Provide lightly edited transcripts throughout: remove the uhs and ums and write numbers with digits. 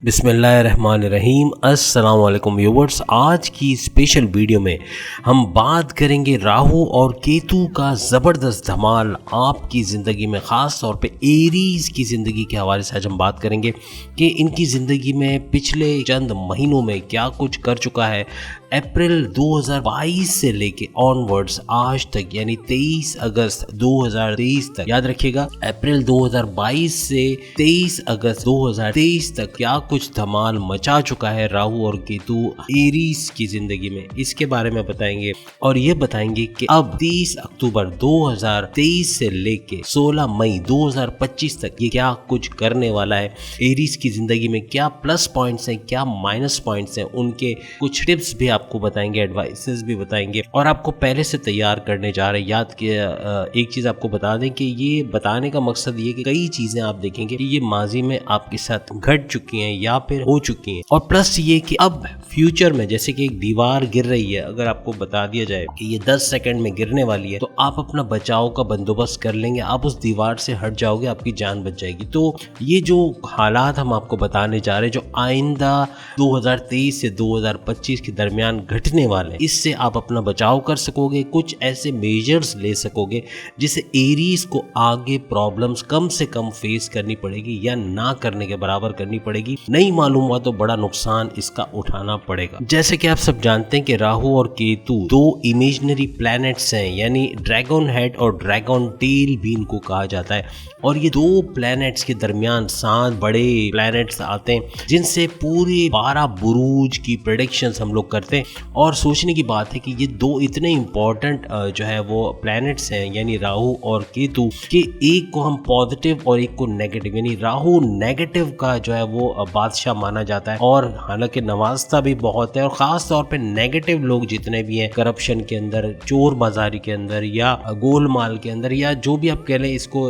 बिस्मिल्लाहिर्रहमानिर्रहीम। अस्सलाम वालेकुम व्यूवर्स। आज की स्पेशल वीडियो में हम बात करेंगे राहु और केतु का ज़बरदस्त धमाल आपकी ज़िंदगी में, ख़ास तौर पे एरीज़ की ज़िंदगी के हवाले से आज हम बात करेंगे कि इनकी ज़िंदगी में पिछले चंद महीनों में क्या कुछ कर चुका है। अप्रैल 2022 से लेके ऑनवर्ड्स आज तक, यानी 23 अगस्त 2023 तक, याद रखिएगा अप्रैल 2022 से 23 अगस्त 2023 तक क्या कुछ धमाल मचा चुका है राहु और केतु एरीज की जिंदगी में, इसके बारे में बताएंगे। और ये बताएंगे कि अब 30 अक्टूबर 2023 से लेके 16 मई 2025 तक ये क्या कुछ करने वाला है। एरीज की जिंदगी में क्या प्लस पॉइंट्स हैं, क्या माइनस पॉइंट्स हैं, उनके कुछ टिप्स भी आपको बताएंगे, एडवाइसेस भी बताएंगे और आपको पहले से तैयार करने जा रहे हैं। याद किया, एक चीज आपको बता दें कि ये बताने का मकसद ये कि कई चीजें आप देखेंगे कि ये माजी में आपके साथ घट चुकी हैं या फिर हो चुकी हैं, और प्लस ये कि अब फ्यूचर में जैसे कि एक दीवार गिर रही है, अगर आपको बता दिया जाए कि ये 10 सेकंड में गिरने वाली है तो आप अपना बचाव का बंदोबस्त कर लेंगे, आप उस दीवार से हट जाओगे, आपकी जान बच जाएगी। तो ये जो हालात हम आपको बताने जा रहे हैं, जो आइंदा 2023 से 2025 के दरमियान घटने वाले हैं, इससे आप अपना बचाव कर सकोगे, कुछ ऐसे मेजर्स ले सकोगे जिससे एरीज को आगे प्रॉब्लम्स कम से कम फेस करनी पड़ेगी या ना करने के बराबर करनी पड़ेगी। नहीं मालूम हुआ तो बड़ा नुकसान इसका उठाना पड़ेगा। जैसे कि आप सब जानते हैं कि राहु और केतु दो इमेजिनरी प्लैनेट्स हैं, यानी ड्रैगन हेड और ड्रैगन टेल भी इनको कहा जाता है। और ये दो प्लैनेट्स के दरमियान 7 बड़े प्लैनेट्स आते हैं जिनसे पूरे 12 बुरूज की प्रेडिक्शंस हम लोग करते हैं। और सोचने की बात है कि ये दो इतने इंपॉर्टेंट जो है वो प्लैनेट्स हैं, यानी राहु और केतु, कि एक को हम पॉजिटिव और एक को नेगेटिव, यानी राहु नेगेटिव का जो है वो बादशाह माना जाता है और हालांकि नवाजता भी बहुत है। और खास तौर पे नेगेटिव लोग जितने भी हैं, करप्शन के अंदर, चोर बाजारी के अंदर या गोलमाल के अंदर, या जो भी आप कह लें इसको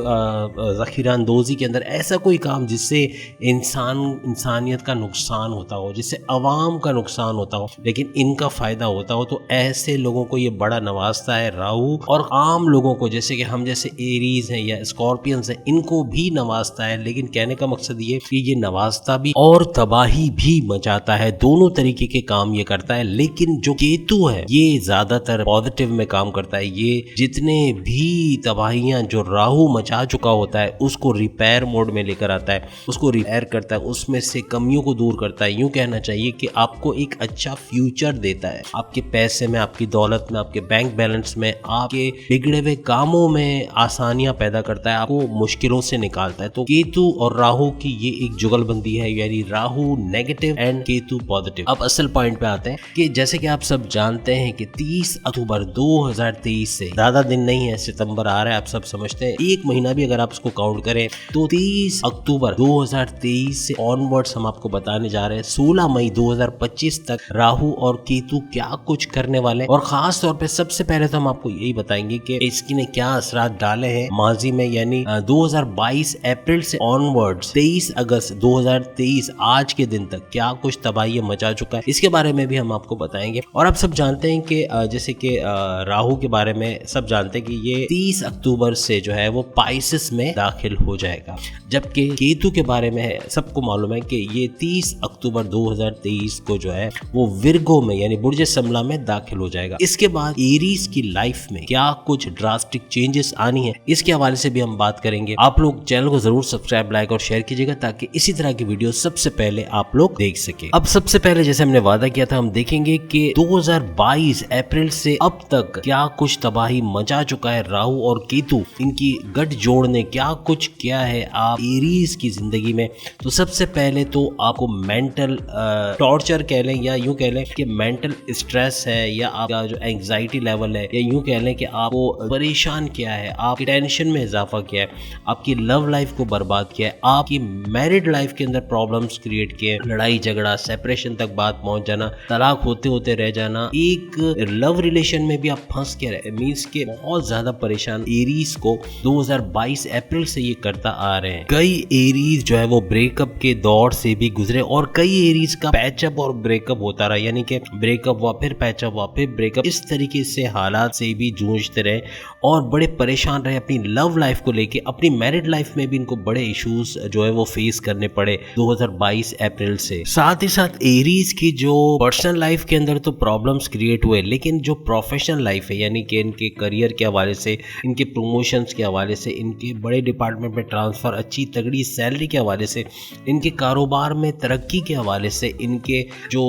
ज़ख़ीरानंदोज़ी के अंदर, ऐसा कोई काम जिससे इंसानियत का नुकसान होता हो, जिससे अवाम का नुकसान होता हो लेकिन इनका फ़ायदा होता हो, तो ऐसे लोगों को ये बड़ा नवाजता है राहु। और आम लोगों को जैसे कि हम जैसे एरीज हैं या स्कॉर्पियंस हैं, इनको भी नवाजता है। लेकिन कहने का मकसद ये कि ये नवाजता भी और तबाही भी मचाता है, दोनों तरीके के काम ये करता है। लेकिन जो केतु है ये ज़्यादातर पॉजिटिव में काम करता है। ये जितने भी तबाहियाँ जो राहु मचा चुका होता है उसको रिपेयर मोड में लेकर आता है, उसको रिपेयर करता है, उसमें से कमियों को दूर करता है। यूँ कहना चाहिए कि आपको एक अच्छा फ्यूचर देता है, आपके पैसे में, आपकी दौलत में, आपके बैंक बैलेंस में, आपके बिगड़े हुए कामों में आसानियां पैदा करता है, आपको मुश्किलों से निकालता है। तो केतु और राहु की ये एक जुगलबंदी है, यानी Rahu negative and Ketu positive. अब असल पॉइंट पे आते हैं कि जैसे कि आप सब जानते हैं कि 30 अक्टूबर 2023 से ज्यादा दिन नहीं है, सितंबर आ रहा है, आप सब समझते हैं, एक महीना भी अगर आप उसको काउंट करें तो 30 अक्टूबर 2023 से ऑनवर्ड्स हम आपको बताने जा रहे हैं 16 मई 2025 तक राहु और केतु क्या कुछ करने वाले हैं। और खास तौर पे सबसे पहले तो हम आपको यही बताएंगे कि इसने क्या असरात डाले हैं माजी में, यानी 2022 अप्रैल से ऑनवर्ड्स 23 अगस्त 2023 आज के दिन तक क्या कुछ तबाही मचा चुका है, इसके बारे में भी हम आपको बताएंगे। और आप सब जानते हैं कि जैसे कि राहु के बारे में सब जानते हैं कि ये 30 अक्टूबर से जो है वो पाइसेस में दाखिल हो जाएगा, जबकि केतु के बारे में सबको मालूम है कि ये 30 अक्टूबर 2023 को जो है वो विर्गो में, यानी बुर्ज समला में दाखिल हो जाएगा। इसके बाद एरीज की लाइफ में क्या कुछ ड्रास्टिक चेंजेस आनी है, इसके हवाले से भी हम बात करेंगे। आप लोग चैनल को जरूर सब्सक्राइब, लाइक और शेयर कीजिएगा ताकि इसी तरह की वीडियो सबसे पहले आप लोग देख सके। अब सबसे पहले जैसे हमने वादा किया था, हम देखेंगे कि 2022 अप्रैल से अब तक क्या कुछ तबाही मचा चुका है राहु और केतु, इनकी गठ जोड़ ने क्या कुछ किया है आप एरीज की जिंदगी में। तो सबसे पहले तो आपको मेंटल टॉर्चर कह लें या यूं कह लें कि मेंटल स्ट्रेस है, या आपका जो एंजाइटी लेवल है, या यूं कह लें कि आपको परेशान किया है, आपकी टेंशन में इजाफा किया है, आपकी लव लाइफ को बर्बाद किया है, आपकी मैरिड लाइफ के अंदर प्रॉब्लम्स क्रिएट किए, लड़ाई झगड़ा, सेपरेशन तक बात पहुंच जाना, तलाक होते होते रह जाना, एक लव रिलेशन में भी आप फंस के रहे, मीन्स के बहुत ज्यादा परेशान एरीज को 2022 अप्रैल से ये करता आ रहे हैं। कई एरीज जो है वो ब्रेकअप के दौर से भी गुजरे और कई एरीज का पैचअप और ब्रेकअप होता रहा, यानी कि ब्रेकअप हुआ, फिर पैचअप हुआ, फिर ब्रेकअप, इस तरीके से हालात से भी जूझते रहे और बड़े परेशान रहे अपनी लव लाइफ को लेके। अपनी मैरिड लाइफ में भी इनको बड़े इश्यूज जो है वो फेस करने पड़े 2022 अप्रैल से। साथ ही साथ एरीज की जो पर्सनल लाइफ के अंदर तो प्रॉब्लम्स क्रिएट हुए, लेकिन जो प्रोफेशनल लाइफ है यानी कि इनके करियर के हवाले से, इनके प्रमोशंस के हवाले से, इनके बड़े डिपार्टमेंट में ट्रांसफ़र, अच्छी तगड़ी सैलरी के हवाले से, इनके कारोबार में तरक्की के हवाले से, इनके जो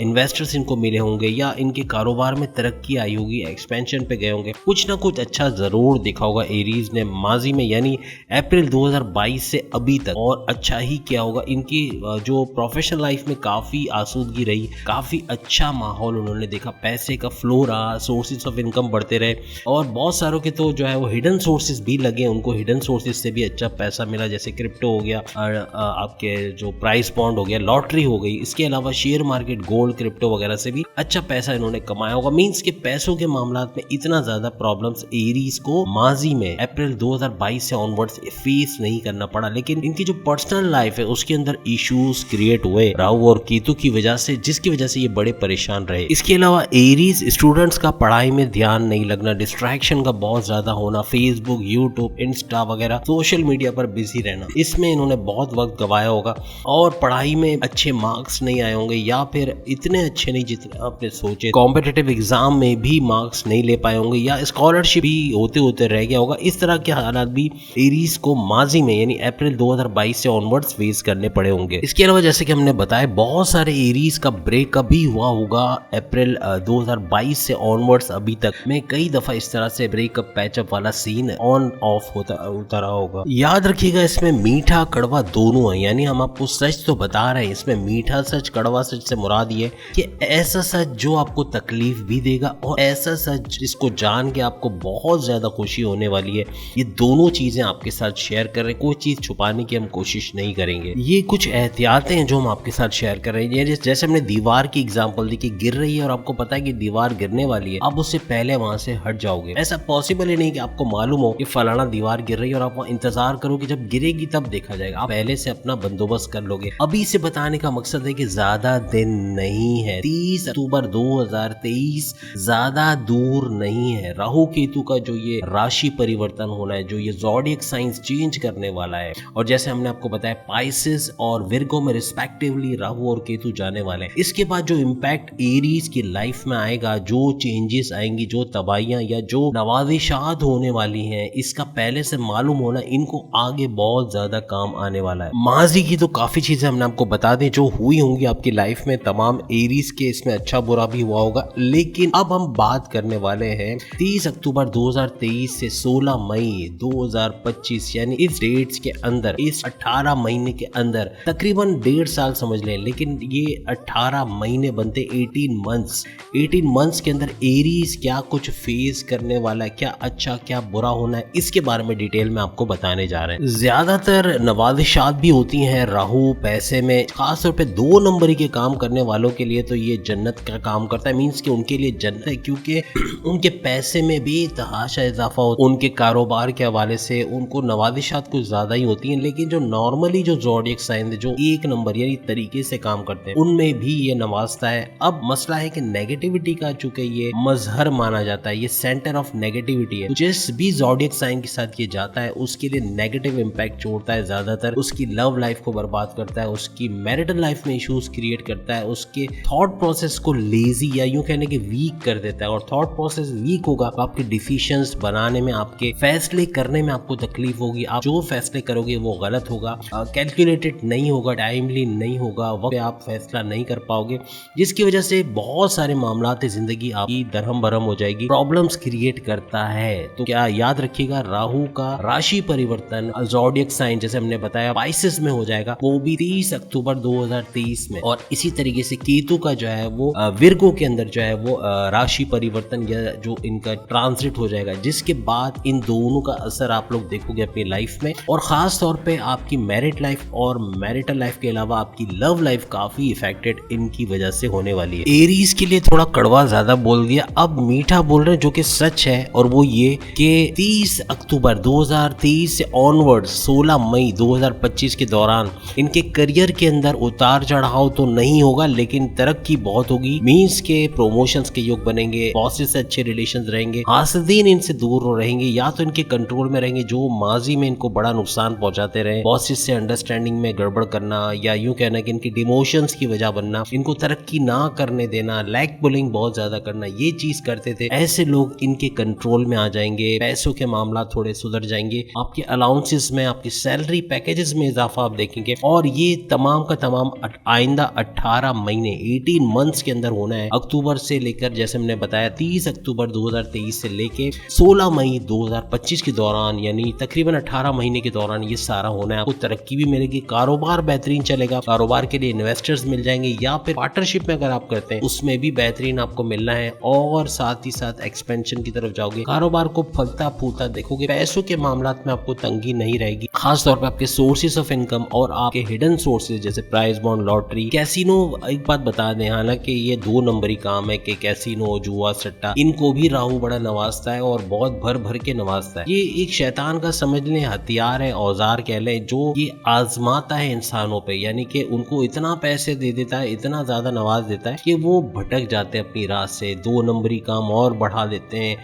इन्वेस्टर्स इनको मिले होंगे या इनके कारोबार में तरक्की आई होगी, एक्सपेंशन पे गए होंगे, कुछ ना कुछ अच्छा ज़रूर देखा होगा एरीज ने माजी में, यानी अप्रैल 2022 से अभी तक, और अच्छा ही किया होगा। इनकी जो प्रोफेशनल लाइफ में काफ़ी आसूदगी रही, काफ़ी अच्छा माहौल उन्होंने देखा, पैसे का फ्लो रहा, सोर्सेज ऑफ इनकम बढ़ते रहे, और बहुत सारों के तो जो है वो हिडन सोर्सेज भी लगे, उनको हिडन सोर्सेज से भी अच्छा पैसा मिला, जैसे क्रिप्टो हो गया, आपके जो प्राइस बॉन्ड हो गया, लॉटरी हो गई, इसके अलावा शेयर मार्केट, गोल्ड, क्रिप्टो वगैरह से भी अच्छा पैसा इन्होंने कमाया होगा। मींस के पैसों के मामलात में इतना ज्यादा प्रॉब्लम्स एरीज को माजी में अप्रैल 2022 से ऑनवर्ड्स फेस नहीं करना पड़ा, लेकिन इनकी जो पर्सनल लाइफ है उसके अंदर इश्यूज क्रिएट हुए राहु और केतु की वजह से, जिसकी वजह से ये बड़े परेशान रहे। इसके अलावा एरीज स्टूडेंट्स का पढ़ाई में ध्यान नहीं लगना, डिस्ट्रैक्शन का बहुत ज्यादा होना, फेसबुक, यूट्यूब, इंस्टा वगैरह सोशल मीडिया पर बिजी रहना, इसमें इन्होंने बहुत वक्त गवाया होगा, और पढ़ाई में अच्छे मार्क्स नहीं आए होंगे या फिर इतने अच्छे नहीं जितने आपने सोचे, कॉम्पिटिटिव एग्जाम में भी मार्क्स नहीं ले पाए होंगे या स्कॉलरशिप भी होते होते रह गया होगा। इस तरह के हालात भी एरीज को माजी में यानी अप्रैल 2022 से ऑनवर्ड्स फेस करने पड़े होंगे। इसके अलावा जैसे कि हमने बताया, बहुत सारे एरीज का ब्रेकअप भी हुआ होगा अप्रैल 2022 से ऑनवर्ड्स अभी तक में। कई दफा इस तरह से ब्रेकअप पैचअप वाला सीन ऑन ऑफ होता रहा होगा। याद रखिएगा, इसमें मीठा कड़वा दोनों है, यानी हम आपको सच तो बता रहे हैं, इसमें मीठा सच, कड़वा सच से मुराद ये कि ऐसा सच जो आपको तकलीफ भी देगा और ऐसा सच जिसको जान के आपको बहुत ज्यादा खुशी होने वाली है। ये दोनों चीजें आपके साथ शेयर कर रहे हैं, कोई चीज छुपाने की हम कोशिश नहीं करेंगे। ये कुछ एहतियातें हैं जो हम आपके साथ शेयर कर रहे हैं। जैसे हमने दीवार की एग्जांपल दी कि गिर रही है और आपको पता है कि दीवार गिरने वाली है, आप उससे पहले वहां से हट जाओगे। ऐसा पॉसिबल ही नहीं कि आपको मालूम हो कि फलाना दीवार गिर रही है और आप वहां इंतजार करो कि जब गिरेगी तब देखा जाएगा। आप पहले से अपना बंदोबस्त कर लोगे। अभी से बताने का मकसद है कि ज्यादा दिन नहीं है, 30 अक्टूबर 2023 ज्यादा दूर नहीं है। राहु केतु का जो ये राशि परिवर्तन होना है, जो ये ज़ोडिएक साइंस चेंज करने वाला है, और जैसे हमने आपको बताया पाइसेस और विर्गो में रिस्पेक्टिवली राहु और केतु जाने वाले हैं। इसके बाद जो इम्पैक्ट एरीज की लाइफ में आएगा, जो चेंजेस आएंगी, जो तबाहियां या जो नवाजिशात होने वाली हैं, इसका पहले से मालूम होना इनको आगे बहुत ज्यादा काम आने वाला है। माजी की तो काफी चीजें हमने आपको बता दें जो हुई होंगी आपकी लाइफ में, तमाम एरीज के इसमें अच्छा बुरा भी हुआ होगा, लेकिन अब हम बात करने वाले हैं 30 अक्टूबर 2023 से 16 मई 2025 यानी इस डेट्स के अंदर, इस 18 महीने के अंदर, तकरीबन 1.5 साल समझ लें, लेकिन ये 18 महीने बनते 18 मंथ्स के अंदर एरीज क्या कुछ फेस करने वाला है, क्या अच्छा क्या बुरा होना है, इसके बारे में डिटेल में आपको बताने जा रहे हैं। ज्यादातर नवाजिशात भी होती हैं राहु पैसे में, खासतौर पे 2 नंबरी के काम करने वालों के लिए तो ये जन्नत का काम करता है। मींस कि उनके लिए जन्नत है, क्योंकि उनके पैसे में भी तहाशा इजाफा होता है। उनके कारोबार के हवाले से उनको नवाजिशात कुछ ज्यादा ही होती हैं, लेकिन जो नॉर्मली जो ज़ोडिएक साइन जो 1 नंबर यानी तरीके से काम करते हैं, उनमें भी ये नवाजता है। अब मसला है कि नेगेटिविटी का चूंकि ये मजहर माना जाता है, ये सेंटर ऑफ नेगेटिविटी है, जिस भी ज़ोडिएक साइन के साथ ये जाता है उसके लिए नेगेटिव इम्पैक्ट छोड़ता है। ज्यादातर उसकी लव लाइफ को बर्बाद करता है, उसकी मैरिटल लाइफ में इश्यूज क्रिएट करता है, उसके थॉट प्रोसेस को लेजी या यूं कहने के वीक कर देता है। और थॉट प्रोसेस वीक होगा तो आपके डिसीजंस बनाने में, आपके फैसले करने में आपको तकलीफ होगी। आप जो फैसले करोगे वो गलत होगा, कैलकुलेटेड नहीं होगा, टाइमली नहीं होगा, वक्त पे आप फैसला नहीं कर पाओगे, जिसकी वजह से बहुत सारे मामलात जिंदगी आपकी दरहम बरहम हो जाएगी, प्रॉब्लम्स क्रिएट करता है। तो क्या याद रखिएगा, राहु का राशि परिवर्तन ज़ोडिएक साइन जैसे हमने बताया पाइसेस में हो जाएगा, वो भी 30 अक्टूबर 2023 में, और इसी तरीके से केतु का जो है वो विर्गो के अंदर जो है वो राशि परिवर्तन या जो इनका ट्रांजिट हो जाएगा, जिसके बाद इन दोनों का असर आप लोग देखोगे अपनी लाइफ में, और खास तौर पे आपकी मैरिड लाइफ और मैरिटल लाइफ के अलावा आपकी लव लाइफ काफी इफेक्टेड इनकी वजह से होने वाली है। एरीज के लिए थोड़ा कड़वा ज्यादा बोल दिया, अब मीठा बोल रहे हैं जो कि सच है, और वो ये कि 30 अक्टूबर 2023 से ऑनवर्ड 16 मई 2025 के दौरान इनके करियर के अंदर उतार चढ़ाव तो नहीं होगा, लेकिन तरक्की तरक्की बहुत होगी, मीन्स के प्रमोशंस के योग बनेंगे, बॉसेस से अच्छे रिलेशंस रहेंगे, हासदीन इनसे दूर रहेंगे या तो इनके कंट्रोल में रहेंगे जो माजी में इनको बड़ा नुकसान पहुंचाते रहे, बॉसेस से अंडरस्टैंडिंग में गड़बड़ करना या यूं कहना कि इनकी डिमोशंस की वजह बनना, इनको तरक्की ना करने देना, लैग पुलिंग बहुत ज्यादा करना, ये चीज करते थे। ऐसे लोग इनके कंट्रोल में आ जाएंगे, पैसों के मामला थोड़े सुधर जाएंगे, आपके अलाउंसेस में, आपकी सैलरी पैकेजेस में इजाफा आप देखेंगे और ये तमाम का तमाम आइंदा 18 महीने 18 मंथ्स के अंदर होना है। अक्टूबर से लेकर जैसे हमने बताया 30 अक्टूबर 2023 से लेके 16 मई 2025 के दौरान, यानी तकरीबन 18 महीने के दौरान ये सारा होना है। आपको तरक्की भी मिलेगी, कारोबार बेहतरीन चलेगा, कारोबार के लिए इन्वेस्टर्स मिल जाएंगे या फिर पार्टनरशिप में अगर आप करते हैं उसमें भी बेहतरीन आपको मिलना है और साथ ही साथ एक्सपेंशन की तरफ जाओगे, कारोबार को फलता फूलता देखोगे, पैसों के मामला में आपको तंगी नहीं रहेगी। खास तौर पर आपके सोर्सेस ऑफ इनकम और आपके हिडन सोर्सेज जैसे प्राइज बॉन्ड, लॉटरी, कैसीनो। एक बात बता दें, हालांकि ये 2 नंबरी काम है कि कैसीनो, जुआ, सट्टा, इनको भी राहु बड़ा नवाजता है और बहुत भर भर के नवाजता है। ये एक शैतान का समझ लें हथियार है, औजार कह लें, जो ये आजमाता है इंसानों पे, यानी कि उनको इतना पैसे दे देता है, इतना ज्यादा नवाज देता है कि वो भटक जाते हैं अपनी राह से, 2 नंबरी काम और बढ़ा देते हैं,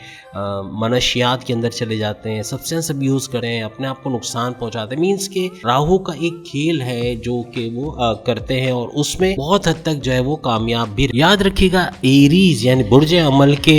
मनशियात के अंदर चले जाते हैं, सब्सटेंस अब्यूज करें, अपने आप को नुकसान पहुंचाते हैं। मीन्स के राहु का एक खेल है जो कि वो करते हैं और उसमें बहुत हद तक जो है वो कामयाब भी। याद रखिएगा एरीज यानी बुर्ज अमल के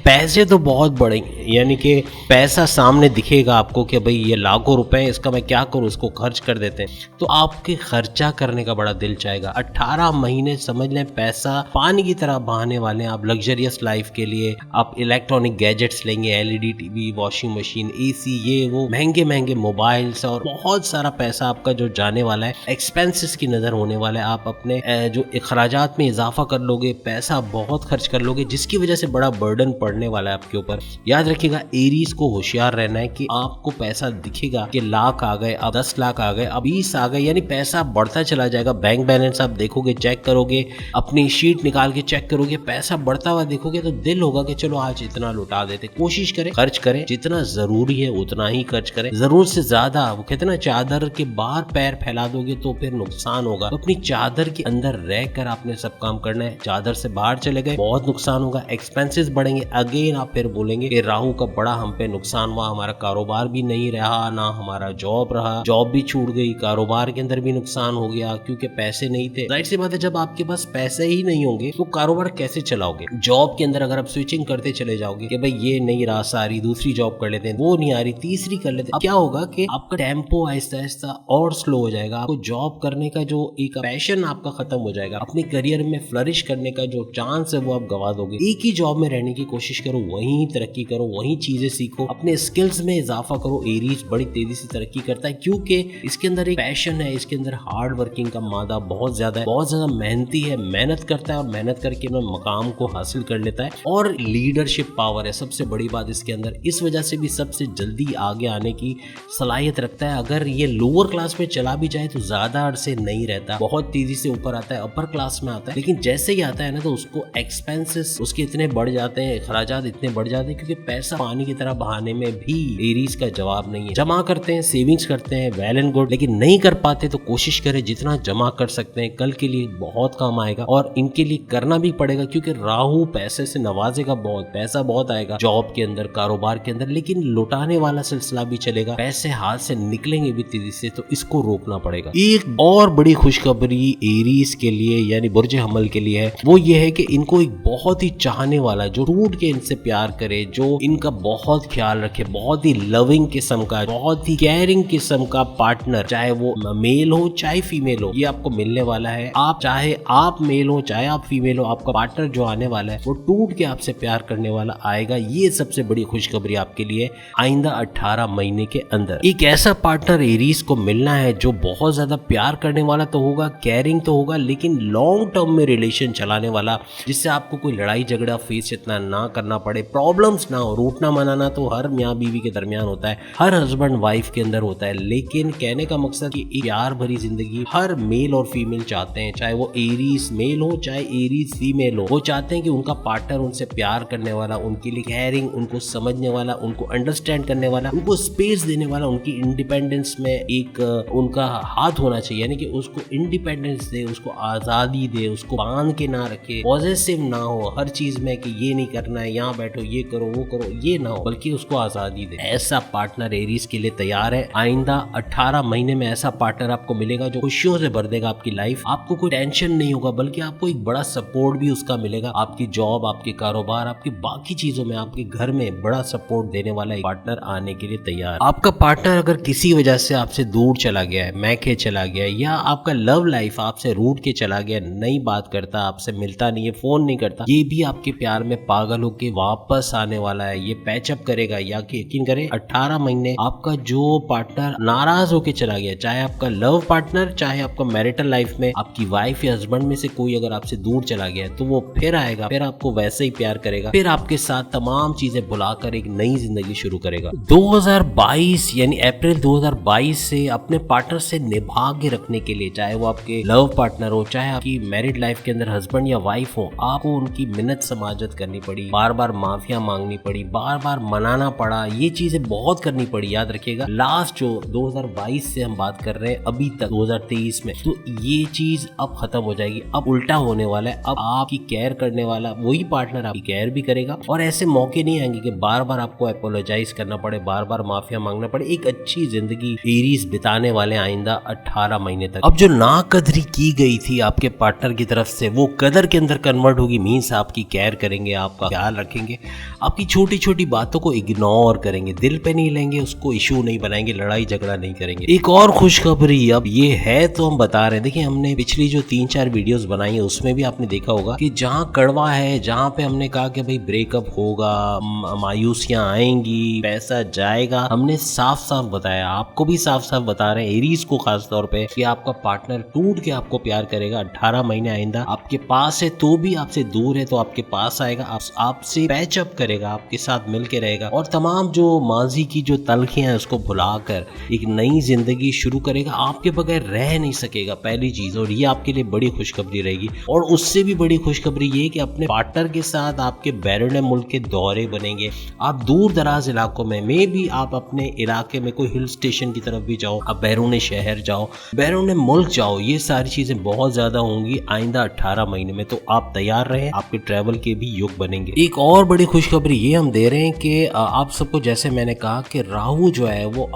पैसे तो बहुत बढ़ेंगे, यानी कि पैसा सामने दिखेगा आपको कि भाई ये लाखों रुपए हैं, इसका मैं क्या करूं, इसको खर्च कर देते हैं, तो आपके खर्चा करने का बड़ा दिल चाहेगा। 18 महीने समझ लें पैसा पानी की तरह बहाने वाले हैं। आप लग्जरियस लाइफ के लिए आप इलेक्ट्रॉनिक गैजेट्स लेंगे, LED TV, washing machine, AC, ये वो महंगे महंगे मोबाइल्स और बहुत सारा पैसा आपका जो जाने वाला है, एक्सपेंसेस की नजर होने वाला है। आप अपने जो अखराजात में इजाफा कर लोगे, पैसा बहुत खर्च कर लोगे, जिसकी वजह से बड़ा बर्डन पड़ने वाला है आपके ऊपर। याद रखिएगा एरीज को होशियार रहना है कि आपको पैसा दिखेगा कि लाख आ गए, अब 10 लाख आ गए, अब 20 आ गए, यानी पैसा बढ़ता चला जाएगा। बैंक बैलेंस आप देखोगे, चेक करोगे, अपनी शीट निकाल के चेक करोगे, पैसा बढ़ता हुआ देखोगे तो दिल होगा कि चलो आज इतना लुटा देते। कोशिश करें, खर्च करें, जितना जरूरी है उतना ही खर्च करें, जरूरत से ज्यादा, वो कहते हैं ना, चादर के बाहर पैर फैला दोगे तो फिर नुकसान होगा। तो अपनी चादर के अंदर रहकर आपने सब काम करना है। चादर से बाहर चले गए बहुत नुकसान होगा, एक्सपेंसेस बढ़ेंगे। अगेन आप फिर बोलेंगे कि राहु का बड़ा हम पे नुकसान हुआ, हमारा कारोबार भी नहीं रहा, ना हमारा जॉब रहा, जॉब भी छूट गई, कारोबार के अंदर भी नुकसान हो गया क्योंकि पैसे नहीं थे। जाहिर सी बात है, जब आपके पास पैसे ही नहीं होंगे तो कारोबार कैसे चलाओगे। जॉब के अंदर अगर आप स्विचिंग करते चले जाओगे कि भाई ये नहीं रहा, सारी दूसरी जॉब कर लेते हैं, वो नहीं आ रही, तीसरी कर लेते हैं, अब क्या होगा कि आपका टेम्पो आहिस्ता आहिस्ता और स्लो हो जाएगा। आपको जॉब करने का जो एक पैशन आपका खत्म हो जाएगा, अपने करियर में फ्लरिश करने का जो चांस है वो आप गवा दोगे। एक ही जॉब में रहने की कोशिश करो, वहीं तरक्की करो, वहीं चीजें सीखो, अपने स्किल्स में इजाफा करो। एरीज बड़ी तेजी से तरक्की करता है क्योंकि इसके अंदर एक पैशन है, इसके अंदर हार्ड वर्किंग का मादा बहुत ज्यादा है, बहुत ज्यादा मेहनती है, मेहनत करता है और मेहनत करके अपने मकाम को हासिल कर लेता है और लीडरशिप पावर है सबसे बड़ी बात इसके अंदर। इस वजह से भी सबसे जल्दी आगे आने की सलाहियत रखता है। अगर ये लोअर क्लास में चला भी जाए तो ज्यादा अरसे नहीं रहता, बहुत तेजी से ऊपर आता है, अपर क्लास में आता है, लेकिन जैसे ही आता है ना तो उसको एक्सपेंसेस उसके इतने बढ़ जाते हैं, खराजात इतने बढ़ जाते हैं क्योंकि पैसा पानी की तरह बहाने में भी एरीज का जवाब नहीं है। जमा करते हैं, सेविंग्स करते हैं, वेल एंड गुड, लेकिन नहीं कर पाते तो कोशिश करें जितना जमा कर सकते हैं, कल के लिए बहुत काम आएगा और इनके लिए करना भी पड़ेगा क्योंकि राहु पैसे से नवाजेगा, बहुत पैसा बहुत आएगा जॉब के अंदर, कारोबार के अंदर, लेकिन लुटाने वाला सिलसिला भी चलेगा, पैसे हाथ से निकलेंगे भी तेजी से, तो इसको रोकना पड़ेगा। एक और बड़ी खुशखबरी एरीज के लिए यानी बुर्ज हमल के लिए है, वो ये है कि इनको एक बहुत ही चाहने वाला जो टूट के इनसे प्यार करे, जो इनका बहुत ख्याल रखे, बहुत ही लविंग किस्म का, बहुत ही केयरिंग किस्म का पार्टनर, चाहे वो मेल हो चाहे फीमेल हो, ये आपको मिलने वाला है। आप चाहे आप मेल हो चाहे आप फीमेल हो, आपका पार्टनर जो आने वाला है वो टूट के आपसे प्यार करने वाला आएगा। ये सबसे बड़ी खुशखबरी आपके लिए आइंदा 18 महीने के अंदर एक ऐसा पार्टनर एरीज को मिलना है जो बहुत ज्यादा प्यार करने वाला तो होगा, केयरिंग तो होगा, लेकिन लॉन्ग टर्म में रिलेशन चलाने वाला, जिससे आपको कोई लड़ाई झगड़ा फेस इतना ना करना पड़े, प्रॉब्लम्स ना हो। रूठना मनाना तो हर मियाँ बीवी के दरमियान होता है, हर हस्बैंड वाइफ के अंदर होता है, लेकिन कहने का मकसद कि एक प्यार भरी जिंदगी हर मेल और फीमेल चाहते हैं, चाहे वो एरीज मेल हो चाहे एरीज फीमेल हो। वो चाहते हैं कि उनका पार्टनर उनसे प्यार करने वाला, उनके लिए केयरिंग, उनको समझने वाला, उनको अंडरस्टैंड करने वाला, उनको स्पेस देने वाला, उनकी इंडिपेंडेंस में एक उनका हाथ होना चाहिए, यानी कि उसको इंडिपेंडेंस दे, उसको आज़ादी दे, उसको बांध के ना रखे, पॉजेसिव ना हो हर चीज में कि ये नहीं करना है, यहाँ बैठो, ये करो, वो करो, ये ना हो, बल्कि उसको आजादी दे। ऐसा पार्टनर एरीज के लिए तैयार है। आइंदा 18 महीने में ऐसा पार्टनर आपको मिलेगा जो खुशियों से भर देगा आपकी लाइफ। आपको कोई टेंशन नहीं होगा, बल्कि आपको एक बड़ा सपोर्ट भी उसका मिलेगा। आपकी जॉब, आपके कारोबार, आपकी बाकी चीजों में, आपके घर में बड़ा सपोर्ट देने वाला एक पार्टनर आने के लिए तैयार। आपका पार्टनर अगर किसी वजह से आपसे दूर चला गया है, मैके चला गया, या आपका लव लाइफ आपसे रूठ के चला गया, नहीं बात करता, आपसे मिलता नहीं है, फोन नहीं करता, ये भी आपके प्यार में पागल होके वापस आने वाला है। ये पैचअप करेगा। या कि यकीन करें 18 महीने आपका जो पार्टनर नाराज होके चला गया, चाहे आपका लव पार्टनर, चाहे आपका मैरिटल लाइफ में आपकी वाइफ या हस्बैंड में से कोई अगर आपसे दूर चला गया है, तो वो फिर आएगा, फिर आपको वैसे ही प्यार करेगा, फिर आपके साथ तमाम चीजें भुलाकर एक नई जिंदगी शुरू करेगा। 2022 यानी अप्रैल 2022 से अपने पार्टनर से निभा के रखने के लिए, चाहे वो आपके लव पार्टनर हो, चाहे आपकी मैरिड लाइफ के अंदर हस्बैंड या वाइफ हो, आपको उनकी मिन्नत समाजत करनी पड़ी, बार बार माफिया मांगनी पड़ी, बार बार मनाना पड़ा, ये चीजें बहुत करनी पड़ी। याद रखिएगा, लास्ट जो 2022 से हम बात कर रहे हैं अभी तक 2023 में, तो ये चीज अब खत्म हो जाएगी। अब उल्टा होने वाला है। अब आपकी केयर करने वाला वही पार्टनर आपकी केयर भी करेगा, और ऐसे मौके नहीं आएंगे कि बार बार आपको अपोलोजाइज करना पड़े, बार बार माफिया मांगना पड़े। एक अच्छी जिंदगी एरीज बिताने वाले आइंदा 18 महीने तक। अब जो नाकदरी की गई थी आपके पार्टनर की तरफ से, वो कदर के अंदर कन्वर्ट होगी। मीन्स आपकी केयर करेंगे, आपका ख्याल रखेंगे, आपकी छोटी छोटी बातों को इग्नोर करेंगे, दिल पे नहीं लेंगे, उसको इशू नहीं बनाएंगे, लड़ाई झगड़ा नहीं करेंगे। एक और खुशखबरी अब ये है तो हम बता रहे हैं। देखिए, हमने पिछली जो 3-4 वीडियोस बनाई है उसमें भी आपने देखा होगा कि जहाँ कड़वा है, जहाँ पे हमने कहा कि भाई ब्रेकअप होगा, मायूसियां आएंगी, पैसा जाएगा, हमने साफ साफ बताया, आपको भी साफ साफ बता रहे हैं, एरीज को खास तौर पे, कि आपका पार्टनर टूट के आपको प्यार करेगा। 18 महीने आइंदा आपके पास है तो भी, आपसे दूर है तो आपके पास आएगा, आपसे पैचअप करेगा, आपके साथ मिलके रहेगा, और तमाम जो माजी की जो तलखियां हैं उसको भुलाकर एक नई जिंदगी शुरू करेगा। आपके बगैर रह नहीं सकेगा, पहली चीज। और ये आपके लिए बड़ी खुशखबरी रहेगी। और उससे भी बड़ी खुशखबरी ये कि अपने पार्टनर के साथ आपके बैरून मुल्क के दौरे बनेंगे। आप दूर दराज इलाकों में, मे भी आप अपने इलाके में कोई हिल स्टेशन की तरफ भी जाओ, आप बैरून शहर जाओ, बैरून मुल्क जाओ, ये सारी चीजें बहुत ज्यादा होंगी आइंदा 18 महीने में। तो आप तैयार रहे, आपके ट्रैवल के भी युग बनेंगे। एक और बड़ी खुशखबरी ये हम दे रहे हैं कि आप सबको, जैसे मैंने कहा कि राहु जो है वो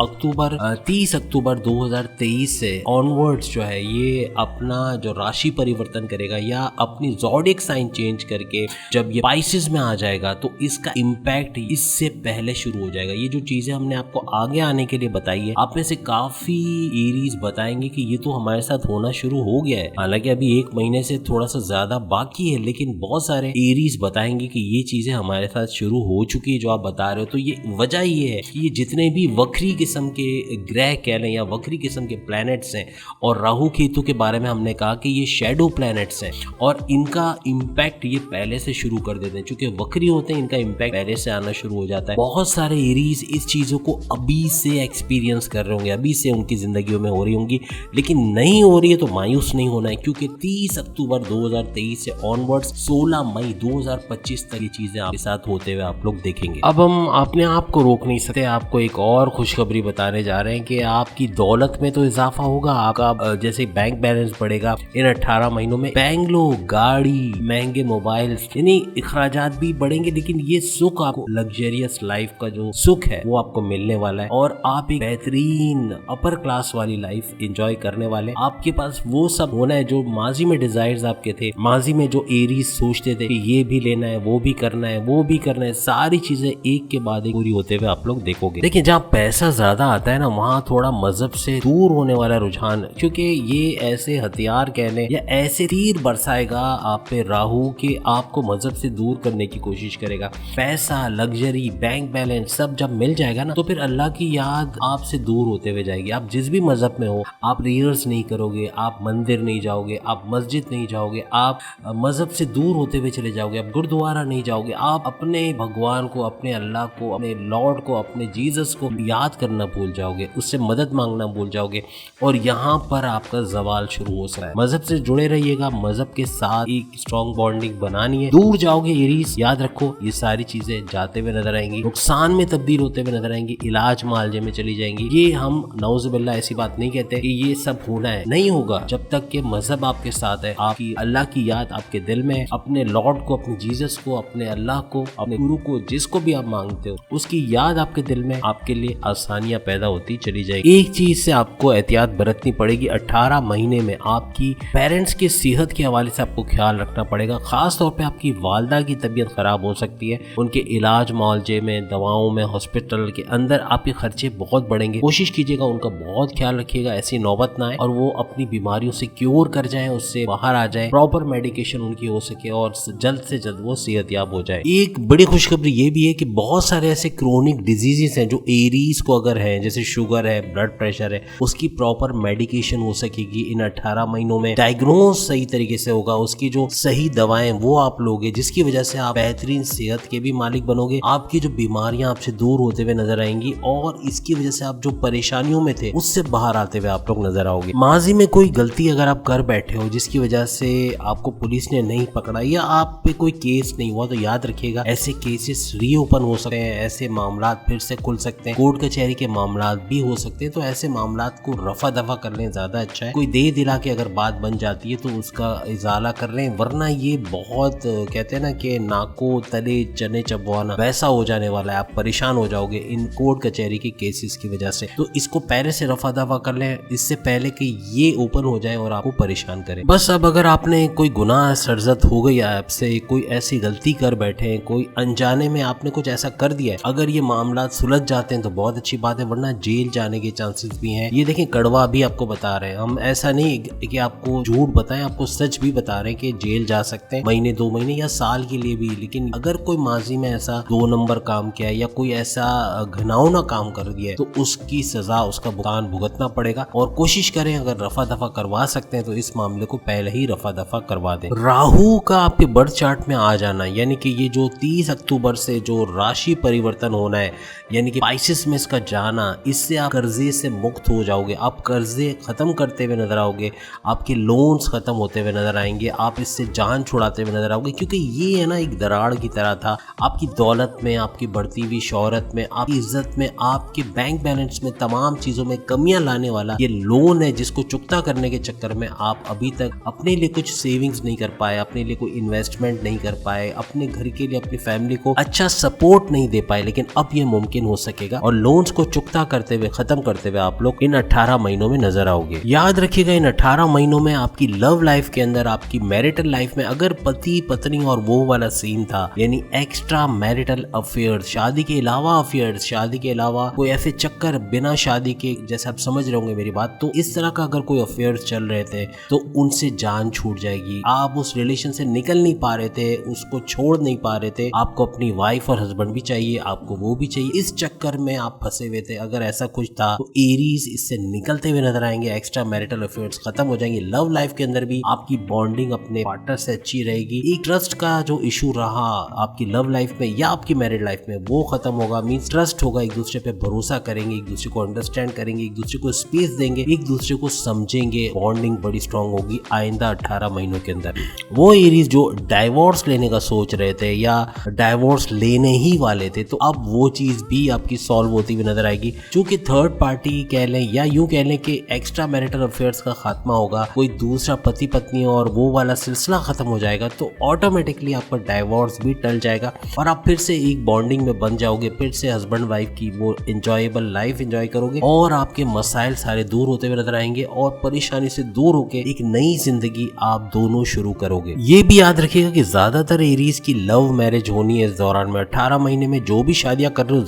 30 अक्टूबर 2023 से ऑनवर्ड्स जो है ये अपना जो राशि परिवर्तन करेगा, या अपनी ज़ोडिएक साइन चेंज करके जब ये पाइसेस में आ जाएगा, तो इसका इम्पैक्ट इससे पहले शुरू हो जाएगा। ये जो चीजें हमने आपको आगे आने के लिए बताई है, आप में से काफी एरीज बताएंगे कि ये तो हमारे साथ होना शुरू हो गया है। हालांकि अभी 1 महीने से थोड़ा सा ज्यादा बाकी है, लेकिन बहुत सारे एरीज बताएंगे कि ये चीजें हमारे साथ शुरू हो चुकी है जो आप बता रहे हो। तो ये वजह ये है कि ये जितने भी वक्री किस्म के ग्रह कह लें या वक्री किस्म के प्लैनेट्स हैं, और राहु केतु के बारे में हमने कहा कि ये शेडो प्लैनेट्स हैं, और इनका इम्पैक्ट ये पहले से शुरू कर देते हैं। चूंकि वक्री होते हैं, इनका इम्पैक्ट पहले से आना शुरू हो जाता है। बहुत सारे एरीज इस चीजों को अभी से एक्सपीरियंस कर रहे होंगे, अभी से उनकी जिंदगियों में हो रही होंगी, लेकिन नहीं हो रही है तो मायूस नहीं होना है, क्योंकि 30 अक्टूबर 2023 से ऑनवर्ड्स 16 मई 2025 तक ये चीजें आपके साथ होते हुए आप लोग देखेंगे। अब हम अपने आप को रोक नहीं सकते, आपको एक और खुशखबरी बताने जा रहे हैं कि आपकी दौलत में तो इजाफा होगा, आपका जैसे बैंक बैलेंस बढ़ेगा इन 18 महीनों में, बैंगलो, गाड़ी, महंगे मोबाइल्स, यानी इखराजात भी बढ़ेंगे, लेकिन ये सुख आपको, लग्जरियस लाइफ का जो सुख है वो आपको मिलने वाला है, और आप एक बेहतरीन अपर क्लास वाली लाइफ एंजॉय करने वाले। आपके पास वो सब होना है जो माजी में डिजायर्स आपके थे, माजी में जो एरीज सोचते थे कि ये भी लेना है, वो भी करना है, वो भी करना है, सारी चीजें एक के बाद एक पूरी होते हुए आप लोग देखोगे। देखिए, जहाँ पैसा ज्यादा आता है ना, वहाँ थोड़ा मजहब से दूर होने वाला रुझान, क्योंकि ये ऐसे हथियार कह लें या ऐसे तीर बरसाएगा आप पे राहु के, आपको मजहब से दूर करने की कोशिश करेगा। पैसा, लग्जरी, बैंक बैलेंस सब जब मिल जाएगा ना, तो फिर अल्लाह की याद आपसे दूर होते हुए जाएगी। आप जिस भी मजहब में हो, आप प्रेयर्स नहीं करोगे, आप मंदिर नहीं जाओगे, आप मस्जिद नहीं जाओगे, आप मजहब से दूर होते हुए चले जाओगे, आप गुरुद्वारा नहीं जाओगे, आप अपने भगवान को, अपने अल्लाह को, अपने लॉर्ड को, अपने जीसस को याद करना भूल जाओगे, उससे मदद मांगना भूल जाओगे, और यहाँ पर आपका जवाल शुरू हो सकता है। मजहब से जुड़े रहिएगा, मजहब के साथ एक स्ट्रॉन्ग बॉन्डिंग बनानी है। दूर जाओगे एरीज, याद रखो ये सारी चीजें जाते हुए नजर आएंगी, नुकसान में तब्दील होते हुए नजर आएंगी, इलाज मुआलजे में चली जाएंगी। ये हम नौजुबिल्लाह ऐसी बात नहीं कहते कि ये सब होना है, नहीं होगा। जब तक कि मजहब आपके साथ है, आपकी अल्लाह की याद आपके दिल में, अपने लॉर्ड को, अपने जीसस को, अपने अल्लाह को, अपने गुरु को, जिसको भी आप मांगते हो उसकी याद आपके दिल में, आपके लिए आसानियां पैदा होती चली जाएगी। एक चीज से आपको एहतियात बरतनी पड़ेगी, 18 महीने में आपकी पेरेंट्स की सेहत के हवाले से आपको ख्याल रखना पड़ेगा। खास तौर पे आपकी वालदा की तबीयत खराब हो सकती है, उनके इलाज मुआवजे में, दवाओं में, हॉस्पिटल के अंदर आपके खर्चे बहुत बढ़ेंगे। कोशिश कीजिएगा उनका बहुत ख्याल रखिएगा, ऐसी नौबत ना आए और वो अपनी बीमारियों से क्योर कर जाए, उससे बाहर आ जाए, प्रॉपर मेडिकेशन उनकी हो सके और जल्द से जल्द वो सेहतयाब हो जाए। एक बड़ी खुशखबरी ये भी है कि बहुत सारे ऐसे क्रोनिक डिजीजेस हैं जो एरीज को अगर है, जैसे शुगर है, ब्लड प्रेशर है, उसकी प्रॉपर मेडिकेशन हो सकेगी इन 18 महीनों में। डायग्नोज सही तरीके से होगा, उसकी जो सही दवाएं वो आप लोगे, जिसकी वजह से आप बेहतरीन सेहत के भी मालिक बनोगे। आपकी जो बीमारियां आपसे दूर होते हुए नजर आएंगी और इसकी वजह से आप जो परेशानियों में थे उससे बाहर आते हुए आप लोग नजर आओगे। माजी में कोई गलती अगर आप कर बैठे हो जिसकी वजह से आपको पुलिस ने नहीं पकड़ा या आप पे कोई केस नहीं हुआ, तो याद रखिएगा ऐसे केसेस रीओपन हो सकते हैं, ऐसे मामला फिर से खुल सकते हैं, कोर्ट कचहरी के मामला भी हो सकते हैं। तो ऐसे मामला को रफा दफा कर लें, ज्यादा अच्छा है। कोई दे दिला के अगर बात बन जाती है तो उसका इजाला कर लें, वरना ये बहुत कहते हैं ना कि नाको तले चने चबवाना वैसा हो जाने वाला है। आप परेशान हो जाओगे इन कोर्ट कचहरी के केसेस की वजह से। तो इसको पहले से रफा दफा कर लें, इससे पहले कि ये ओपन हो जाए और आपको परेशान करे। बस अब अगर आपने कोई गुनाह सरजद हो गई आपसे, कोई ऐसी गलती कर बैठे, कोई अनजाने में आपने कुछ ऐसा कर दिया है, अगर ये मामला सुलझ जाते हैं तो बहुत अच्छी बात है, वरना जेल जाने के चांसेस भी हैं। ये देखें, कड़वा भी आपको बता रहे हैं हम, ऐसा नहीं कि आपको झूठ बताएं, आपको सच भी बता रहे हैं कि जेल जा सकते हैं महीने, 2 महीने या साल के लिए भी। लेकिन अगर कोई माजी में ऐसा 2 नंबर काम किया या कोई ऐसा घिनौना काम कर दिया है तो उसकी सजा, उसका भुगतान भुगतना पड़ेगा। और कोशिश करें अगर रफा दफा करवा सकते हैं तो इस मामले को पहले ही रफा दफा करवा दें। राहु का आपके बर्थ चार्ट में आ जाना, यानी कि ये जो 30 अक्टूबर से जो राशि परिवर्तन होना है, यानी कि स्पाइसेस में इसका जाना, इससे आप कर्जे से मुक्त हो जाओगे, आप कर्जे खत्म करते हुए नजर आओगे, आपके लोन्स खत्म होते हुए नजर आएंगे, आप इससे जान छुड़ाते हुए नजर आओगे। क्योंकि ये है ना एक दरार की तरह था, आपकी दौलत में, आपकी बढ़ती हुई शोहरत में, आपकी इज्जत में, आपके बैंक बैलेंस में, तमाम चीजों में कमियां लाने वाला ये लोन है, जिसको चुकता करने के चक्कर में आप अभी तक अपने लिए कुछ सेविंग्स नहीं कर पाए, अपने लिए कोई इन्वेस्टमेंट नहीं कर पाए, अपने घर के लिए, अपनी फैमिली को अच्छा सपोर्ट नहीं दे पाए। लेकिन अब ये मुमकिन हो सकेगा और लोन्स को चुकता करते हुए, खत्म करते हुए आप लोग इन 18 महीनों में नजर आओगे। याद रखिएगा इन 18 महीनों में आपकी लव लाइफ के अंदर, आपकी मैरिटल लाइफ में अगर पति पत्नी और वो वाला सीन था, यानी एक्स्ट्रा मैरिटल अफेयर्स, शादी के अलावा अफेयर्स, शादी के अलावा कोई ऐसे चक्कर बिना शादी के, जैसे आप समझ रहे होंगे मेरी बात, तो इस तरह का अगर कोई अफेयर्स चल रहे थे तो उनसे जान छूट जाएगी। आप उस रिलेशन से निकल नहीं पा रहे थे, उसको छोड़ नहीं पा रहे थे, आपको अपनी वाइफ और हस्बैंड भी चाहिए, आपको वो भी चाहिए, इस चक्कर में आप फंसे हुए थे। अगर ऐसा कुछ था तो एरीज इससे निकलते हुए नजर आएंगे, एक्स्ट्रा मैरिटल अफेयर्स खत्म हो जाएंगे। लव लाइफ के अंदर भी आपकी बॉन्डिंग अपने पार्टनर से अच्छी रहेगी। एक ट्रस्ट का जो इशू रहा आपकी लव लाइफ में या आपकी मैरिड लाइफ में, वो खत्म होगा। मींस ट्रस्ट होगा, एक दूसरे पे भरोसा करेंगे, एक दूसरे को अंडरस्टैंड करेंगे, एक दूसरे को स्पेस देंगे, एक दूसरे को समझेंगे, बॉन्डिंग बड़ी स्ट्रांग होगी आइंदा 18 महीनों के अंदर। वो एरीज जो डाइवोर्स लेने का सोच रहे थे या डाइवोर्स लेने ही वाले थे, तो अब वो चीज भी आपकी सॉल्व होती हुई नजर आएगी। क्योंकि थर्ड पार्टी कह लें या यूं कह लें कि एक्स्ट्रा मैरिटल अफेयर्स का खात्मा होगा, कोई दूसरा पति पत्नी और वो वाला सिलसिला खत्म हो जाएगा, तो ऑटोमेटिकली आपका डाइवोर्स भी टल जाएगा और आप फिर से एक बॉन्डिंग में बन जाओगे, फिर से हस्बैंड वाइफ की वो एंजॉयबल लाइफ एंजॉय करोगे और आपके मसाइल सारे दूर होते हुए नजर आएंगे और परेशानी से दूर होके एक नई जिंदगी आप दोनों शुरू करोगे। ये भी याद रखिएगा कि ज्यादातर एरीज की लव मैरिज होनी है इस दौरान में। 18 महीने में जो भी शादियां कर रहे हो,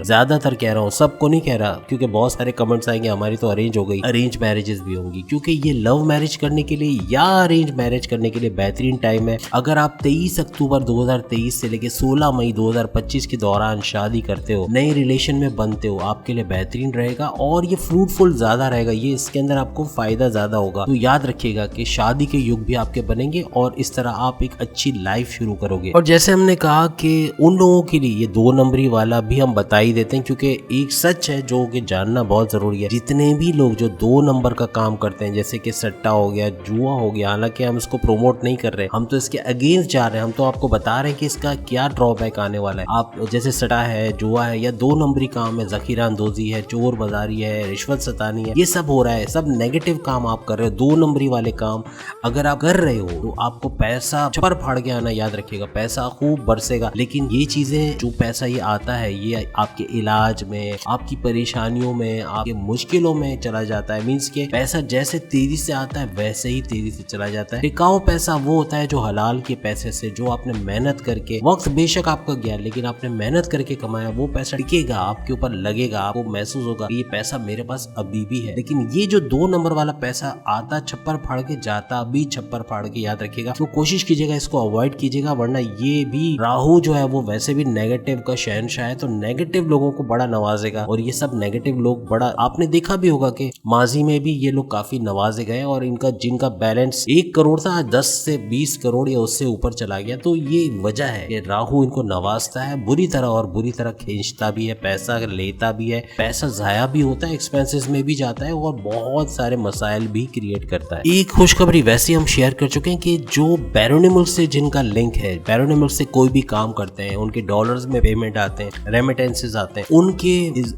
ज्यादातर कह रहा हूँ, सबको नहीं कह रहा, क्योंकि बहुत सारे कमेंट्स आएंगे हमारी तो अरेंज हो गई, अरेंज मैरिजेस भी होंगी। क्योंकि ये लव मैरिज करने के लिए या अरेंज मैरिज करने के लिए बेहतरीन टाइम है। अगर आप 23 अक्टूबर 2023 से लेके 16 मई 2025 के दौरान शादी करते हो, नए रिलेशन में बनते हो, आपके लिए बेहतरीन रहेगा और ये फ्रूटफुल ज्यादा रहेगा, ये इसके अंदर आपको फायदा ज्यादा होगा। तो याद रखिएगा कि शादी के युग भी आपके बनेंगे और इस तरह आप एक अच्छी लाइफ शुरू करोगे। और जैसे हमने कहा कि उन लोगों के लिए ये 2 नंबरी वाला भी हम बता ही देते हैं, क्योंकि एक सच है जो कि जानना बहुत जरूरी है। जितने भी लोग जो 2 नंबर का काम करते हैं, जैसे कि सट्टा हो गया, जुआ हो गया, हालांकि हम इसको प्रोमोट नहीं कर रहे, हम तो इसके अगेंस्ट जा रहे हैं, हम तो आपको बता रहे हैं कि इसका क्या ड्रॉबैक आने वाला है। आप जैसे सट्टा है, जुआ है या 2 नंबरी काम है, जखीरा अंदोजी है, चोर बाजारी है, रिश्वत सतानी है, ये सब हो रहा है, सब नेगेटिव काम आप कर रहे हो। 2 नंबरी वाले वाले काम अगर आप कर रहे हो तो आपको पैसा छप्पर फाड़ के आना, याद रखिएगा, पैसा खूब बरसेगा। लेकिन ये चीजें, जो पैसा ये आता है, ये आपके इलाज में, आपकी परेशानियों में, आपके मुश्किलों में चला जाता है। मीन्स के पैसा जैसे तेजी से आता है वैसे ही तेजी से चला जाता है। टिकाऊ पैसा वो होता है जो हलाल के पैसे से, जो आपने मेहनत करके, वक्त बेशक आपका गया लेकिन आपने मेहनत करके कमाया, वो पैसा टिकेगा, आपके ऊपर लगेगा, आपको महसूस होगा ये पैसा मेरे पास अभी भी है। लेकिन ये जो 2 नंबर वाला पैसा आता, छप्पर फाड़ के जाता, अभी छप्पर फाड़ के, याद रखिएगा। तो कोशिश कीजिएगा इसको अवॉइड कीजिएगा, वरना ये भी, राहु जो है वो वैसे भी नेगेटिव का शहंशाह है, तो नेगेटिव लोगों को बड़ा नवाजेगा। और ये सब नेगेटिव लोग बड़ा, आपने देखा भी होगा कि माजी में भी ये लोग काफी नवाजे गए और इनका, जिनका बैलेंस 1 करोड़ था, 10 से 20 करोड़ या उससे ऊपर चला गया। तो ये वजह है कि राहु इनको नवाजता है बुरी तरह, और बुरी तरह खींचता भी है, पैसा लेता भी है, पैसा जाया भी होता है, एक्सपेंसेस में भी जाता है और बहुत सारे मसाइल भी क्रिएट करता है। एक खुशखबरी वैसे हम शेयर कर चुके हैं कि जो बैरून मुल्क से जिनका लिंक है, बैरून मुल्क से कोई भी काम करते हैं, उनके डॉलर्स में पेमेंट आते हैं, रेमिटेंसेस आते हैं,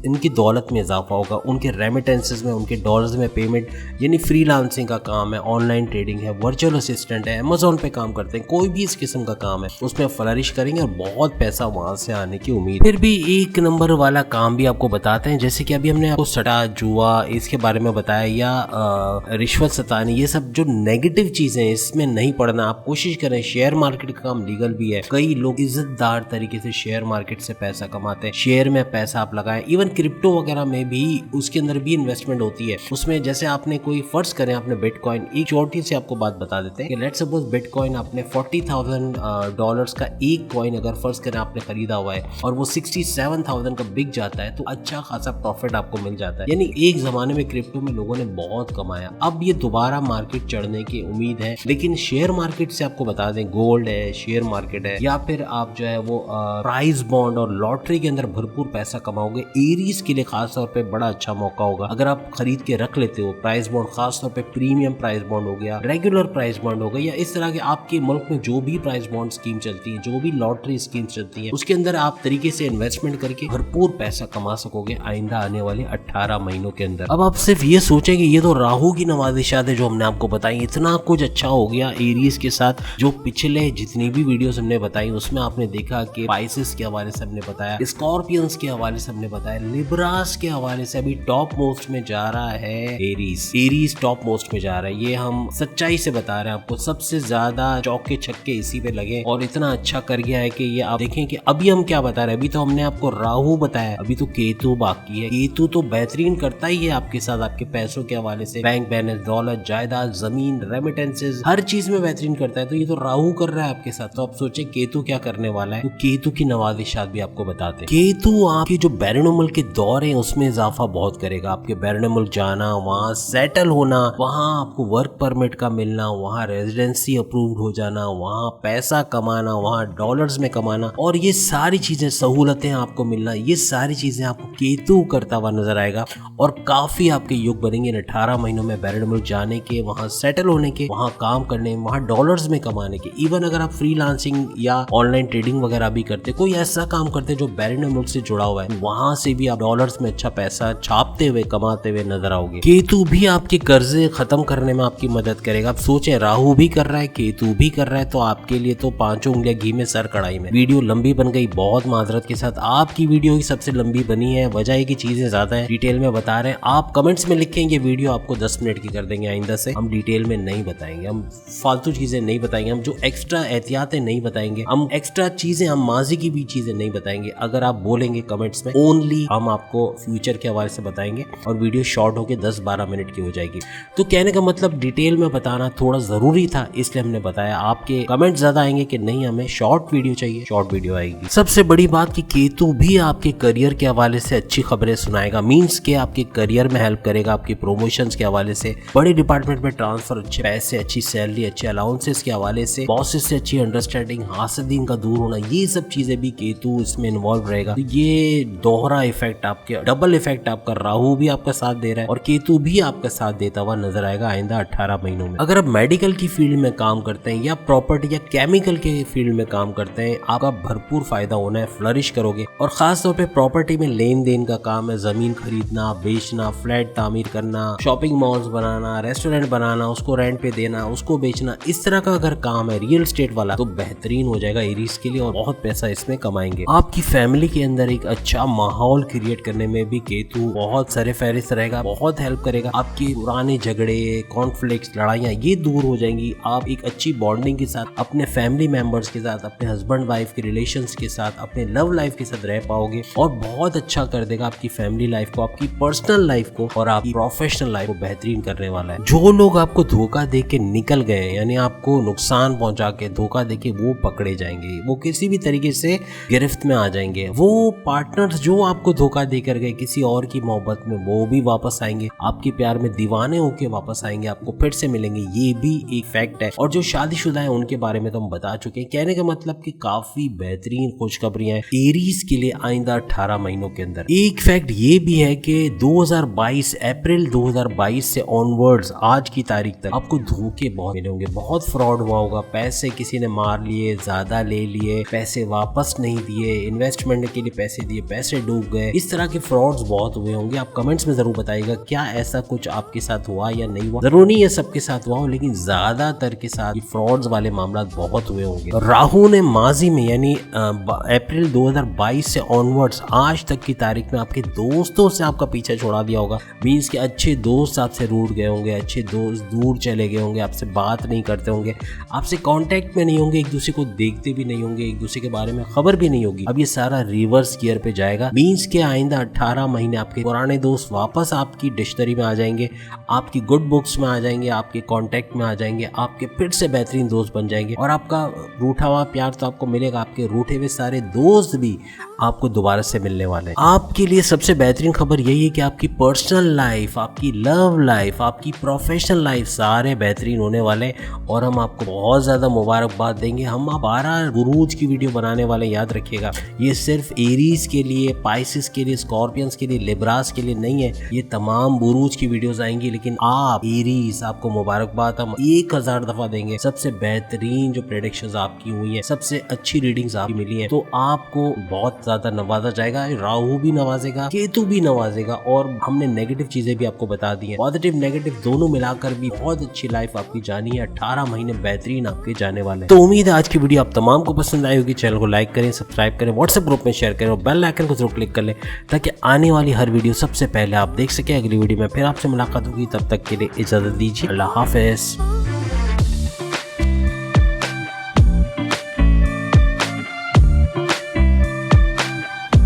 इनकी दौलत में इजाफा होगा, उनके रेमिटेंसेस में, उनके डॉलर्स में पेमेंट, यानी फ्रीलांसिंग का काम है, ऑनलाइन ट्रेडिंग है, वर्चुअल असिस्टेंट है, अमेज़न पे काम करते हैं, कोई भी इस किस्म का काम है, उसमें फ्लरिश करेंगे और बहुत पैसा वहां से आने की उम्मीद। फिर भी 1 नंबर वाला काम भी आपको बताते हैं, जैसे कि अभी हमने आपको सट्टा, जुआ, इसके बारे में बताया, या रिश्वत सतानी, ये सब जो नेगेटिव चीजें, इसमें नहीं पड़ना। आप कोशिश करें, शेयर मार्केट का काम लीगल भी है, कई लोग इज्जतदार तरीके से शेयर मार्केट से पैसा कमाते हैं, शेयर में पैसा आप लगाएं, इवन क्रिप्टो वगैरह में भी, उसके अंदर भी इन्वेस्टमेंट होती है। उसमें जैसे आपने कोई, फर्ज करें आपने बिटकॉइन, एक छोटी सी आपको बात बता देते हैं कि लेट्स सपोज बिटकॉइन आपने $40,000 का एक कॉइन अगर फर्ज करें आपने खरीदा हुआ है और वो 67,000 का बिक जाता है, तो अच्छा खासा प्रॉफिट आपको मिल जाता है। यानी एक जमाने में क्रिप्टो में लोगों ने बहुत कमाया, अब ये दोबारा मार्केट चढ़ने की उम्मीद है। लेकिन शेयर मार्केट से आपको बता दें, गोल्ड है, शेयर मार्केट है, या फिर आप जो है वो प्राइज बॉन्ड और लॉटरी के अंदर भरपूर पैसा कमाओगे। एरीज के लिए खास तौर पे बड़ा अच्छा मौका होगा अगर आप खरीद के रख लेते हो प्राइस बॉन्ड, खास तौर पे प्रीमियम प्राइस बॉन्ड हो गया, रेगुलर प्राइस बॉन्ड हो गया, या इस तरह के आपके मुल्क में जो भी प्राइस बॉन्ड स्कीम चलती है, जो भी लॉटरी स्कीम चलती है, उसके अंदर आप तरीके से इन्वेस्टमेंट करके भरपूर पैसा कमा सकोगे आइंदा आने वाले 18 महीनों के अंदर। अब आप सिर्फ ये सोचेंगे ये तो राहु की नवाजिशात है जो हमने आपको बताई, इतना कुछ अच्छा हो गया एरीज के साथ। जो पिछले जितनी भी वीडियोस हमने बताई उसमें आपने देखा कि स्पाइसेस के हवाले से हमने बताया, स्कॉर्पियंस के हवाले से हमने बताया, लिब्रास के हवाले से अभी टॉप मोस्ट में जा रहा है एरीज टॉप मोस्ट में जा रहा है। ये हम सच्चाई से बता रहे हैं आपको, सबसे ज्यादा चौके छक्के इसी पे लगे और इतना अच्छा कर गया है कि ये आप देखें कि अभी हम क्या बता रहे हैं। अभी तो हमने आपको राहु बताया, अभी तो केतु बाकी है। केतु तो बेहतरीन करता ही है आपके साथ, आपके पैसों के हवाले से, बैंक बैलेंस, दौलत, जायदाद, जमीन, रेमिटेंसेस, हर चीज में बेहतरीन करता है। तो ये तो राहु कर रहा है आपके साथ, तो आप सोचे केतु क्या करने वाला है। तो केतु की नवाजिशात भी आपको बताते हैं। केतु आपके जो बैरून मुल्क के दौर है उसमें इजाफा बहुत करेगा। आपके बैरून मुल्क जाना, वहाँ सेटल होना, वहाँ आपको वर्क परमिट का मिलना, वहाँ रेजिडेंसी अप्रूव्ड हो जाना, वहाँ पैसा कमाना, वहाँ डॉलर्स में कमाना, और ये सारी चीजें, सहूलतें आपको मिलना, ये सारी चीजें आपको केतु करता हुआ नजर आएगा। और काफी आपके योग बनेंगे 18 महीनों में बैरून मुल्क जाने के, वहाँ सेटल होने के, वहाँ काम करने, वहाँ डॉलर्स में कमाने के। इवन अगर आप फ्रीलांसिंग या ऑनलाइन ट्रेडिंग वगैरह भी करते, कोई ऐसा काम करते जो बैरून मुल्क से जुड़ा हुआ है, वहाँ से भी आप डॉलर्स में अच्छा पैसा छापते हुए, कमाते हुए नजर आओगे। केतु भी आपके कर्जे खत्म करने में आपकी मदद करेगा। आप सोचें, राहु भी कर रहा है, केतु भी कर रहा है, तो आपके लिए तो 5 उंगलियां घी में सर कढ़ाई में। वीडियो लंबी बन गई, बहुत माजरत के साथ। आपकी वीडियो ही सबसे लंबी बनी है, वजह है कि चीजें ज्यादा है, डिटेल में बता रहे हैं। आप कमेंट्स में लिखेंगे वीडियो आपको 10 मिनट की कर देंगे, आइंदा से हम डिटेल में नहीं बताएंगे, हम फालतू चीजें नहीं बताएंगे, हम जो एक्स्ट्रा एहतियातें नहीं बताएंगे, हम एक्स्ट्रा चीजें, हम माजी की भी चीजें नहीं बताएंगे। अगर आप बोलेंगे कमेंट्स में, ओनली हम आपको फ्यूचर के हवाले से बताएंगे और वीडियो शॉर्ट होकर 10-12 मिनट की हो जाएगी। तो कहने का मतलब डिटेल में बताना थोड़ा जरूरी था, इसलिए हमने बताया। आपके कमेंट ज्यादा आएंगे कि नहीं हमें शॉर्ट वीडियो चाहिए, शॉर्ट वीडियो आएगी। सबसे बड़ी बात कि केतु भी आपके करियर के हवाले से अच्छी खबरें सुनाएगा, मींस के आपके करियर में हेल्प करेगा, आपकी प्रमोशंस के हवाले से, बड़े डिपार्टमेंट में ट्रांसफर, अच्छे पैसे, अच्छी सैलरी, अच्छे अलाउंसेस के हवाले से, बॉसेस से अच्छी अंडरस्टैंडिंग, हासदीन का दूर होना, ये सब चीजें भी केतु इसमें इन्वॉल्व रहेगा। तो ये दोहरा इफेक्ट, आपके डबल इफेक्ट, आपका राहु भी आपका साथ दे रहा है और केतु भी आपका साथ देता हुआ नजर आएगा आइंदा 18 महीनों में। अगर आप मेडिकल की फील्ड में काम करते हैं या प्रॉपर्टी या केमिकल के फील्ड में काम करते हैं, आपका भरपूर फायदा होना है, फ्लरिश करोगे। और खास तौर पे प्रॉपर्टी में लेन देन का काम है, जमीन खरीदना, बेचना, फ्लैट तामीर करना, शॉपिंग मॉल्स बनाना, रेस्टोरेंट बनाना, उसको रेंट पे देना, उसको बेचना, इस तरह का अगर काम है रियल एस्टेट वाला तो बेहतरीन हो जाएगा एरीज के लिए और बहुत पैसा इसमें कमाएंगे। आपकी फैमिली के अंदर एक अच्छा माहौल क्रिएट करने में भी केतु बहुत सरे फहरिस्त रहेगा, बहुत हेल्प करेगा। आपके पुराने झगड़े, कॉन्फ्लिक्ट्स, लड़ाइयाँ ये दूर हो जाएंगी। आप एक अच्छी बॉन्डिंग के साथ अपने फैमिली मेंबर्स के साथ, अपने हस्बैंड वाइफ के रिलेशंस के साथ, अपने लव लाइफ के साथ रह पाओगे और बहुत अच्छा कर देगा आपकी फैमिली लाइफ को, आपकी पर्सनल लाइफ को और आपकी प्रोफेशनल लाइफ को बेहतरीन करने वाला है। जो लोग आपको धोखा दे के निकल गए, यानी आपको नुकसान पहुंचा के धोखा दे के, वो पकड़े जाएंगे, वो किसी भी तरीके से गिरफ्त में आ जाएंगे। वो पार्टनर्स जो आपको धोखा देकर गए किसी और की मोहब्बत में, वो भी वापस आएंगे, आपके प्यार में दीवाने होके वापस आएंगे, आपको फिर से मिलेंगे। ये भी एक फैक्ट है। और जो शादीशुदा है उनके बारे में तो हम बता चुके हैं। कहने का मतलब कि काफी बेहतरीन खुशखबरियां हैं एरीज के लिए आइंदा 18 महीनों के अंदर। एक फैक्ट ये भी है कि 2022 अप्रैल 2022 से ऑनवर्ड्स आज की तारीख तक आपको धोखे बहुत मिले होंगे, बहुत फ्रॉड हुआ होगा, पैसे किसी ने मार लिए, ज्यादा ले लिए, पैसे वापस नहीं दिए, इन्वेस्टमेंट के लिए पैसे दिए, पैसे डूब गए, इस तरह के फ्रॉड्स बहुत हुए होंगे। आप कमेंट्स में जरूर बताइएगा क्या ऐसा कुछ आपके साथ हुआ या नहीं हुआ। जरूर नहीं है सबके साथ हुआ हो, लेकिन ज्यादातर के साथ फ्रॉड्स वाले मामला बहुत हुए होंगे। राहु ने माजी में यानी अप्रैल 2022 से ऑनवर्ड्स आज तक की तारीख में आपके दोस्तों से आपका पीछा छोड़ा दिया होगा। मीन्स के अच्छे दोस्त आपसे रूठ गए होंगे, अच्छे दोस्त दूर चले गए होंगे, आपसे बात नहीं करते होंगे, आपसे कांटेक्ट में नहीं होंगे, एक दूसरे को देखते भी नहीं होंगे, एक दूसरे के बारे में खबर भी नहीं होगी। अब ये सारा रिवर्स गियर पे जाएगा। मीन्स के आइंदा 18 महीने आपके पुराने दोस्त वापस आपकी डिक्शनरी में आ जाएंगे, आपकी गुड बुक्स में आ जाएंगे, आपके कांटेक्ट में आ जाएंगे, आपके फिर से बेहतरीन दोस्त बन जाएंगे और आपका रूठा हुआ प्यार तो आपको मिलेगा, आपके रूठे हुए सारे दोस्त भी आपको दोबारा से मिलने वाले हैं। आपके लिए सबसे बेहतरीन खबर यही है कि आपकी पर्सनल लाइफ, आपकी लव लाइफ, आपकी प्रोफेशनल लाइफ सारे बेहतरीन होने वाले हैं और हम आपको बहुत ज़्यादा मुबारकबाद देंगे। हम 12 बुरूज की वीडियो बनाने वाले, याद रखिएगा। ये सिर्फ एरीज के लिए, पाइसिस के लिए, स्कॉर्पियंस के लिए, लिब्रास के लिए नहीं है, ये तमाम बुरूज की वीडियोस आएंगी। लेकिन आप एरीज, आपको मुबारकबाद हम 1000 दफा देंगे। सबसे बेहतरीन जो प्रेडिक्शंस आपकी हुई है, सबसे अच्छी रीडिंग्स आपकी मिली है, तो आपको बहुत ज्यादा नवाजा जाएगा। राहु भी नवाजेगा, केतु भी नवाजेगा और हमने नेगेटिव चीजें भी आपको बता दी हैं। पॉजिटिव नेगेटिव दोनों मिलाकर भी बहुत अच्छी लाइफ आपकी जानी है। 18 महीने बेहतरीन आपके जाने वाले हैं। तो उम्मीद है आज की वीडियो आप तमाम को पसंद आई होगी। चैनल को लाइक करें, सब्सक्राइब करें, व्हाट्सएप ग्रुप में शेयर करें और बेल आइकन को जरूर क्लिक कर लें ताकि आने वाली हर वीडियो सबसे पहले आप देख सकें। अगली वीडियो में फिर आपसे मुलाकात होगी, तब तक के लिए इजाजत दीजिए। अल्लाह हाफिज।